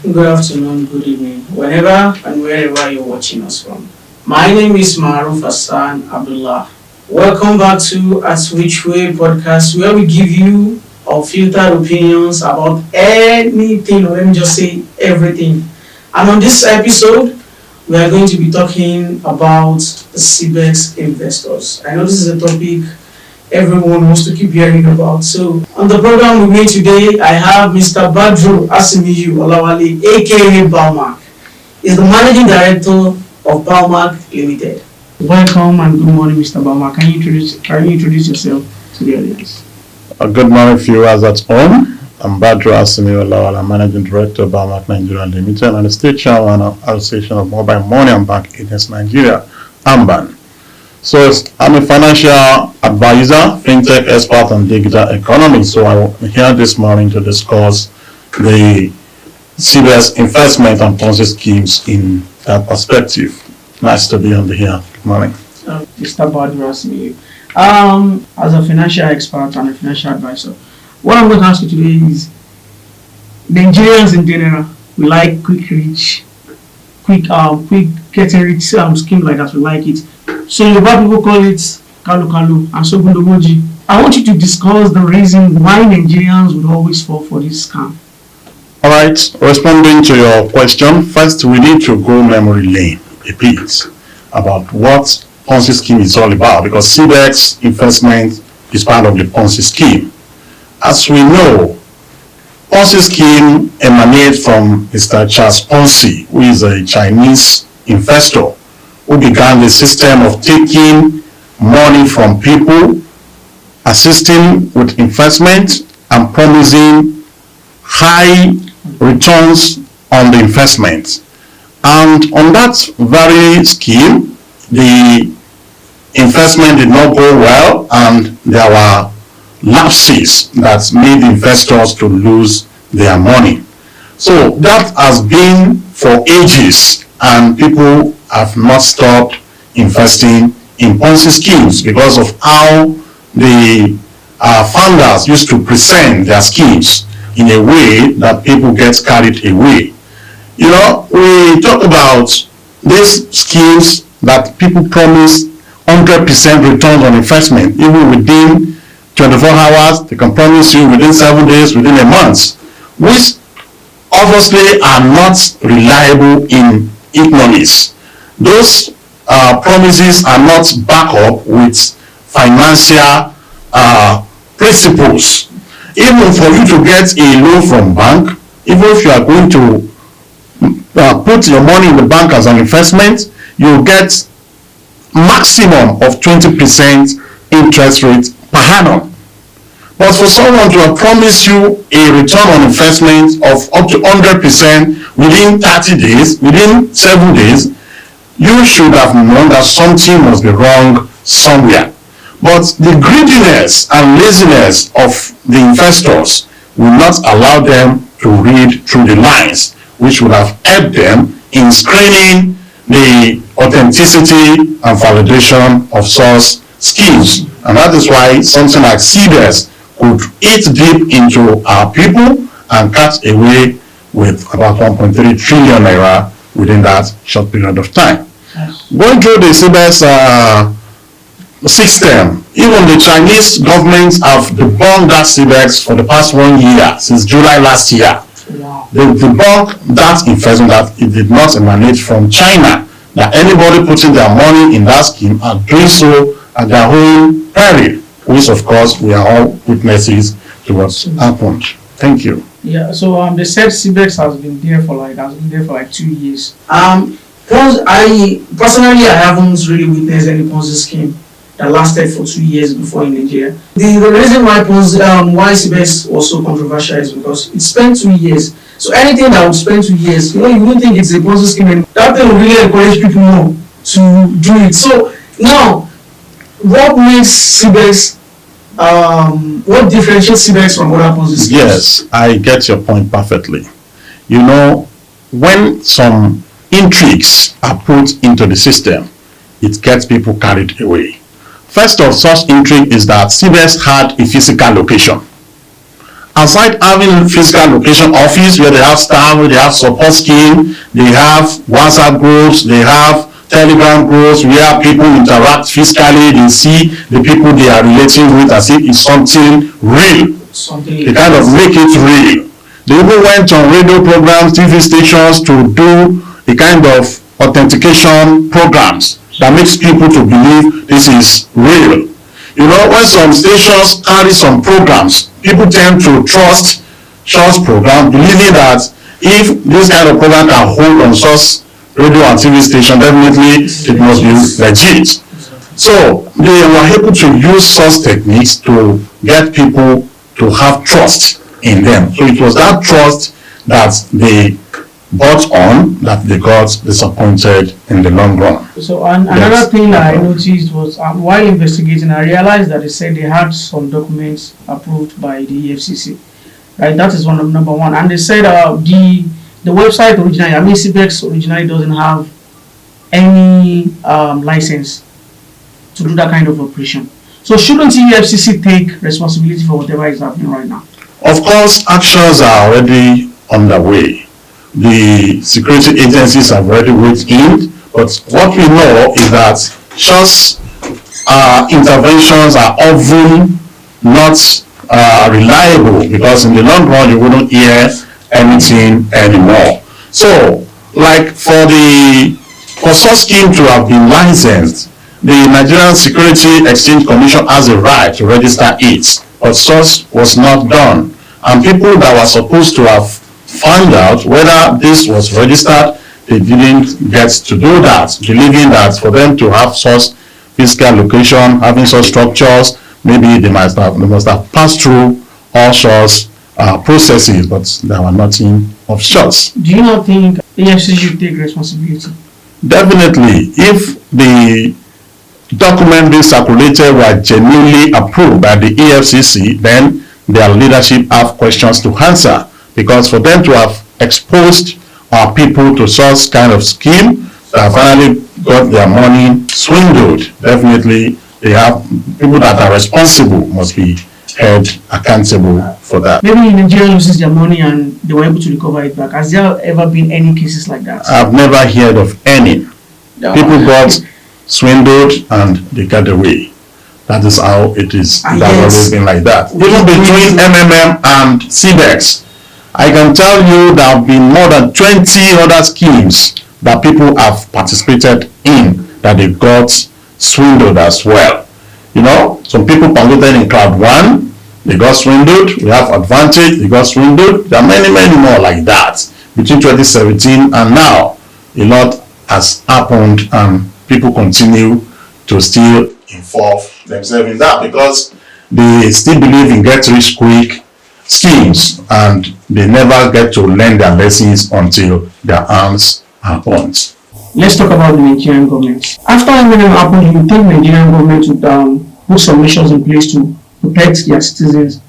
Good afternoon, good evening, whenever and wherever you're watching us from. My name is Maruf Hassan Abdullah. Welcome back to At Which Way podcast, where we give you our filtered opinions about anything, or let me just say everything. And on this episode, we are going to be talking about the CIBEX investors. I know this is a topic everyone wants to keep hearing about. So on the program with me today, I have Mr. Badru Asimiyu.O, aka Balmark. He's the managing director of Balmark Limited. Welcome and good morning, Mr. Balmark. Can you introduce yourself to the audience? Good morning, viewers at home. I'm Badru Asimiyu.O, I'm managing director of Balmark Nigeria Limited and the state chairman of Association of Mobile Money and Bank Agents Nigeria, AMBAN. So I'm a financial advisor, fintech expert on digital economy. So I'm here this morning to discuss the CBEX investment and policy schemes in that perspective. Nice to be on the here. Good morning. Mr. Badru Asimiyu. As a financial expert and a financial advisor, what I'm going to ask you today is, Nigerians in general, we like quick getting rich scheme like that. We like it. So Yoruba people call it kalu kalu and so gundogoji. I want you to discuss the reason why Nigerians would always fall for this scam. All right, responding to your question, first we need to go memory lane a bit about what Ponzi scheme is all about, because CBEX investment is part of the Ponzi scheme. As we know, Ponzi scheme emanates from Mr. Charles Ponzi, who is a Chinese investor who began the system of taking money from people, assisting with investment, and promising high returns on the investment. And on that very scheme, the investment did not go well, and there were lapses that made investors to lose their money. So that has been for ages, and people have not stopped investing in Ponzi schemes because of how the founders used to present their schemes in a way that people get carried away. You know, we talk about these schemes that people promise 100% return on investment, even within 24 hours. They can promise you within 7 days, within a month, which obviously are not reliable in economies. Those promises are not backed up with financial principles. Even for you to get a loan from bank, even if you are going to put your money in the bank as an investment, you get maximum of 20% interest rate per annum. But for someone to have promised you a return on investment of up to 100% within 30 days, within 7 days, you should have known that something must be wrong somewhere. But the greediness and laziness of the investors will not allow them to read through the lines, which would have helped them in screening the authenticity and validation of such schemes. And that is why something like CBEX could eat deep into our people and cut away with about 1.3 trillion naira within that short period of time. Yes. Going through the CBEX system, even the Chinese government have debunked that CBEX for the past 1 year, since July last year. Wow. They debunked that investment, that it did not emanate from China, that anybody putting their money in that scheme are doing so at their own peril, which of course we are all witnesses to what's happened. Thank you. Yeah, so they said CBEX has been there for like 2 years. I personally haven't really witnessed any Ponzi scheme that lasted for 2 years before in Nigeria. The reason why CBEX was so controversial is because it spent 2 years. So anything that would spend 2 years, you wouldn't think it's a Ponzi scheme, and that thing will really encourage people more to do it. So now, what makes CIBEX, what differentiates CIBEX from other Ponzi schemes? Yes, I get your point perfectly. You know, when some intrigues are put into the system, it gets people carried away. First of such intrigue is that CBEX had a physical location. aside having physical location office where they have staff, where they have support scheme, they have WhatsApp groups, they have Telegram groups where people interact physically, they see the people they are relating with as if it's something real. They kind of make it real. They even went on radio programs, TV stations to do a kind of authentication programs that makes people to believe this is real. You know, when some stations carry some programs, people tend to trust such programs, believing that if this kind of program can hold on such radio and TV station, definitely it must be legit. So they were able to use such techniques to get people to have trust in them. So it was that trust that they bought on that they got disappointed in the long run. So another thing that I noticed was while investigating, I realized that they said they had some documents approved by the EFCC. Right, that is number one. And they said the website originally, I mean CBEX originally doesn't have any license to do that kind of operation. So shouldn't the EFCC take responsibility for whatever is happening right now? Of course, actions are already underway. The security agencies have already weighed in, but what we know is that such interventions are often not reliable, because in the long run you wouldn't hear anything anymore. So, like for such scheme to have been licensed, the Nigerian Security Exchange Commission has a right to register it, but such was not done. And people that were supposed to have found out whether this was registered, they didn't get to do that, believing that for them to have such physical location, having such structures, maybe they must have passed through all sorts processes, but there were nothing of sorts. Do you not think the EFCC should take responsibility? Definitely. If the document being circulated were genuinely approved by the EFCC, then their leadership have questions to answer, because for them to have exposed our people to such kind of scheme that finally got their money swindled, definitely they have people that are responsible must be held accountable for that. Maybe Nigeria loses their money and they were able to recover it back. Has there ever been any cases like that? I've never heard of any. People got swindled and they got away. That is how it is. That's always been like that. Even between MMM and CBEX, I can tell you there have been more than 20 other schemes that people have participated in that they got swindled as well. You know, some people participated in Cloud One, they got swindled. We have Advantage, they got swindled. There are many more like that between 2017 and now. A lot has happened and people continue to still involve themselves in that because they still believe in get rich quick schemes and they never get to learn their lessons until their hands are burnt. Let's talk about the Nigerian government. After everything happened, you think Nigerian government would put some measures in place to protect their citizens,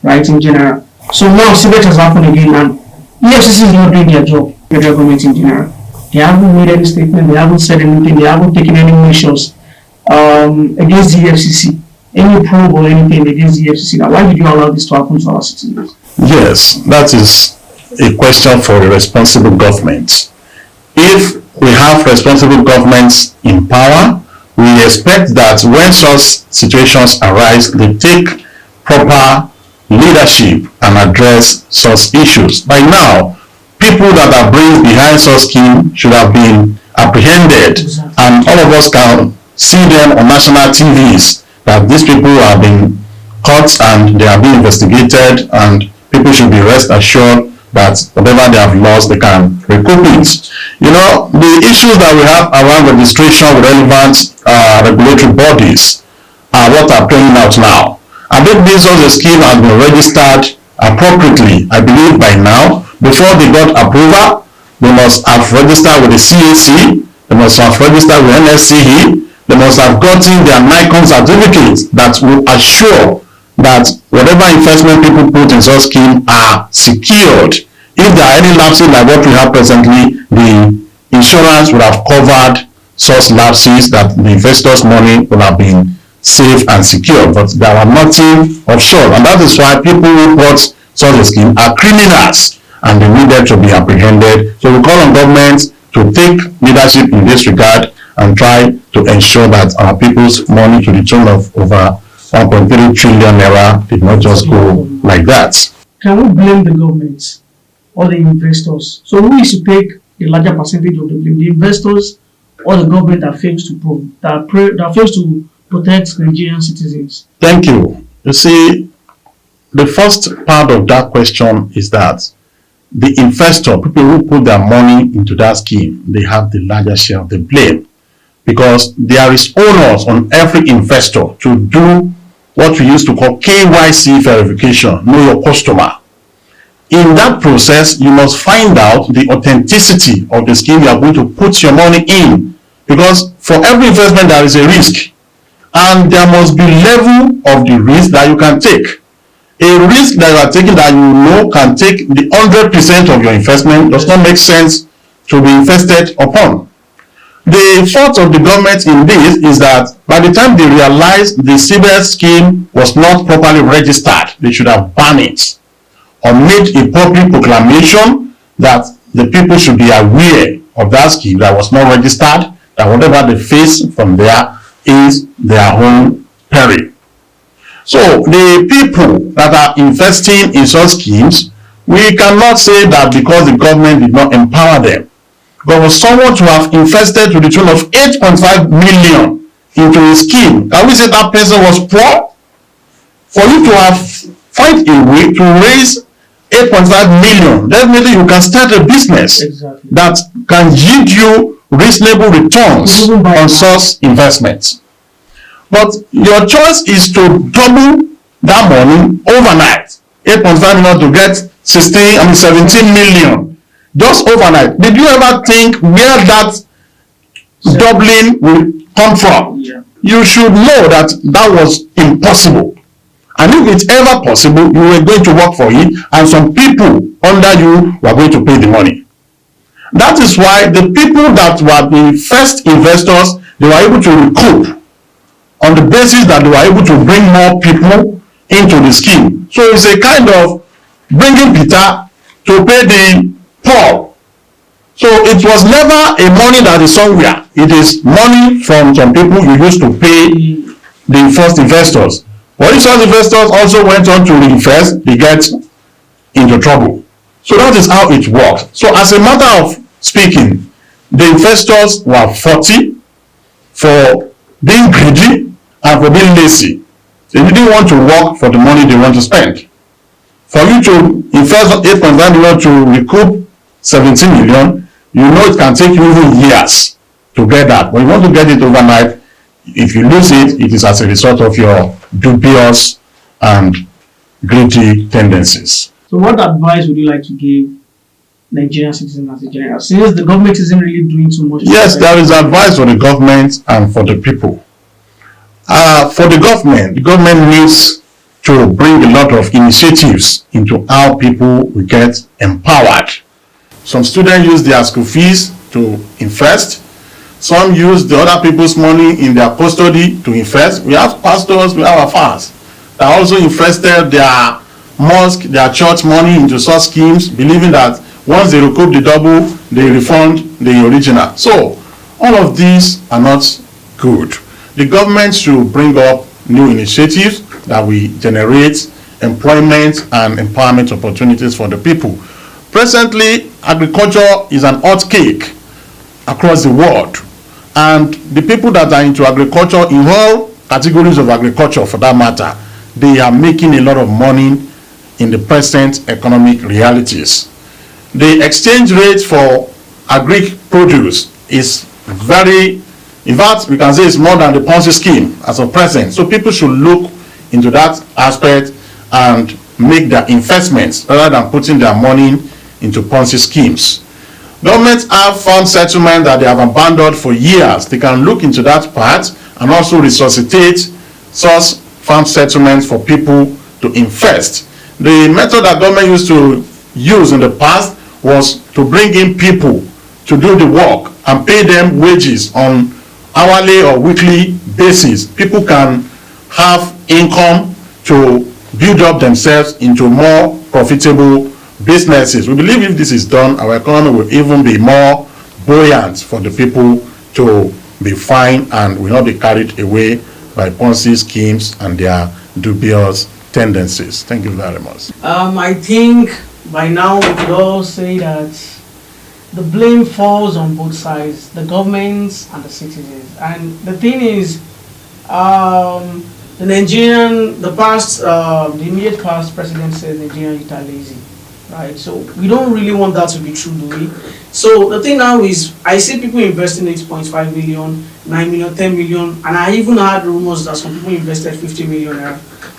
right, in general. So now CBEX has happened again and EFCC is not doing their job, federal government in general. They haven't made any statement, they haven't said anything, they haven't taken any measures against the EFCC, any probe or anything against the EFCC. Now, why did you allow this to happen to our citizens? Yes, that is a question for a responsible government. If we have responsible governments in power, we expect that when such situations arise, they take proper leadership and address such issues. By now, people that are brains behind such scheme should have been apprehended, and all of us can see them on national TVs that these people have been caught and they are being investigated, and people should be rest assured that whatever they have lost, they can recoup it. You know, the issues that we have around registration with relevant regulatory bodies are what are playing out now. I think this was a scheme has been registered appropriately. I believe by now, before they got approval, they must have registered with the CAC, they must have registered with NSCE, they must have gotten their NICON certificate that will assure that whatever investment people put in such scheme are secured. If there are any lapses like what we have presently, the insurance would have covered such lapses, that the investors' money would have been safe and secure. But there are nothing of sort, and that is why people who bought such a scheme are criminals and they needed to be apprehended. So we call on government to take leadership in this regard and try to ensure that our people's money to the tune of over 1.3 trillion naira did not just go like that. Can we blame the government or the investors? So who is to take a larger percentage of the blame, the investors or the government that fails to protect Nigerian citizens? Thank you. You see, the first part of that question is that the investor, people who put their money into that scheme, they have the larger share of the blame, because there is onus on every investor to do what we used to call KYC verification, know your customer. In that process, you must find out the authenticity of the scheme you are going to put your money in, because for every investment there is a risk, and there must be level of the risk that you can take. A risk that you are taking that you know can take the 100% of your investment does not make sense to be invested upon. The fault of the government in this is that by the time they realized the CBEX scheme was not properly registered, they should have banned it or made a public proclamation that the people should be aware of that scheme that was not registered, that whatever they face from there is their own peril. So the people that are investing in such schemes, we cannot say that because the government did not empower them. Because for someone to have invested to the tune of 8.5 million into a scheme, can we say that person was poor? For you to have find a way to raise 8.5 million, definitely you can start a business that can yield you reasonable returns on such investments. But your choice is to double that money overnight. 8.5 million to get 17 million. Just overnight. Did you ever think where that doubling will come from? Yeah. You should know that that was impossible. And if it's ever possible, you were going to work for it, and some people under you were going to pay the money. That is why the people that were the first investors, they were able to recoup on the basis that they were able to bring more people into the scheme. So it's a kind of bringing Peter to pay the Paul. So it was never a money that is somewhere. It is money from some people you used to pay the first investors. But if such investors also went on to reinvest, they get into trouble. So that is how it works. So as a matter of speaking, the investors were faulty for being greedy and for being lazy. They didn't want to work for the money they want to spend. For you to invest 8.9 million to recoup 17 million, you know it can take you even years to get that. When you want to get it overnight, if you lose it, it is as a result of your dubious and greedy tendencies. So what advice would you like to give Nigerian citizens as a general, since the government isn't really doing too much? Yes, there is advice for the government and for the people. For the government needs to bring a lot of initiatives into how people will get empowered. Some students use their school fees to invest. Some use the other people's money in their custody to invest. We have pastors, we have our fathers that also invested their mosque, their church money into such schemes, believing that once they recoup the double, they refund the original. So all of these are not good. The government should bring up new initiatives that will generate employment and empowerment opportunities for the people. Presently, agriculture is an hot cake across the world, and the people that are into agriculture, in all categories of agriculture for that matter, they are making a lot of money in the present economic realities. The exchange rate for agri produce is very, in fact, we can say it's more than the Ponzi scheme as of present. So people should look into that aspect and make their investments rather than putting their money into Ponzi schemes. Governments have farm settlement that they have abandoned for years. They can look into that part and also resuscitate such farm settlements for people to invest. The method that government used to use in the past was to bring in people to do the work and pay them wages on hourly or weekly basis. People can have income to build up themselves into more profitable businesses. We believe if this is done, our economy will even be more buoyant for the people to be fine and will not be carried away by Ponzi schemes and their dubious tendencies. Thank you very much. I think by now we could all say that the blame falls on both sides, the governments and the citizens. And the thing is, the immediate past president said Nigerians are lazy, right? So we don't really want that to be true, do we? So the thing now is, I see people investing 8.5 million, 9 million, 10 million, and I even heard rumors that some people invested 50 million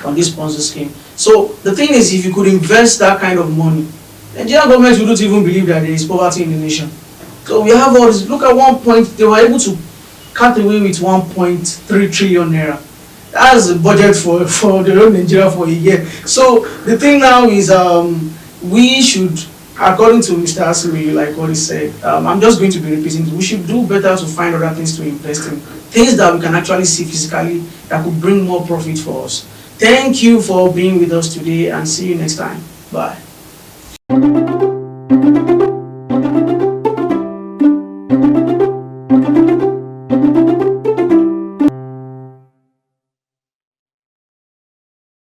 on this Ponzi scheme. So the thing is, if you could invest that kind of money, Nigerian government wouldn't even believe that there is poverty in the nation. So we have all this. Look at one point, they were able to cut away with 1.3 trillion naira. That's the budget for the whole Nigeria for a year. So the thing now is, we should, according to Mr. Asimiyu, like what he said, I'm just going to be repeating, we should do better to find other things to invest in. Things that we can actually see physically that could bring more profit for us. Thank you for being with us today and see you next time. Bye.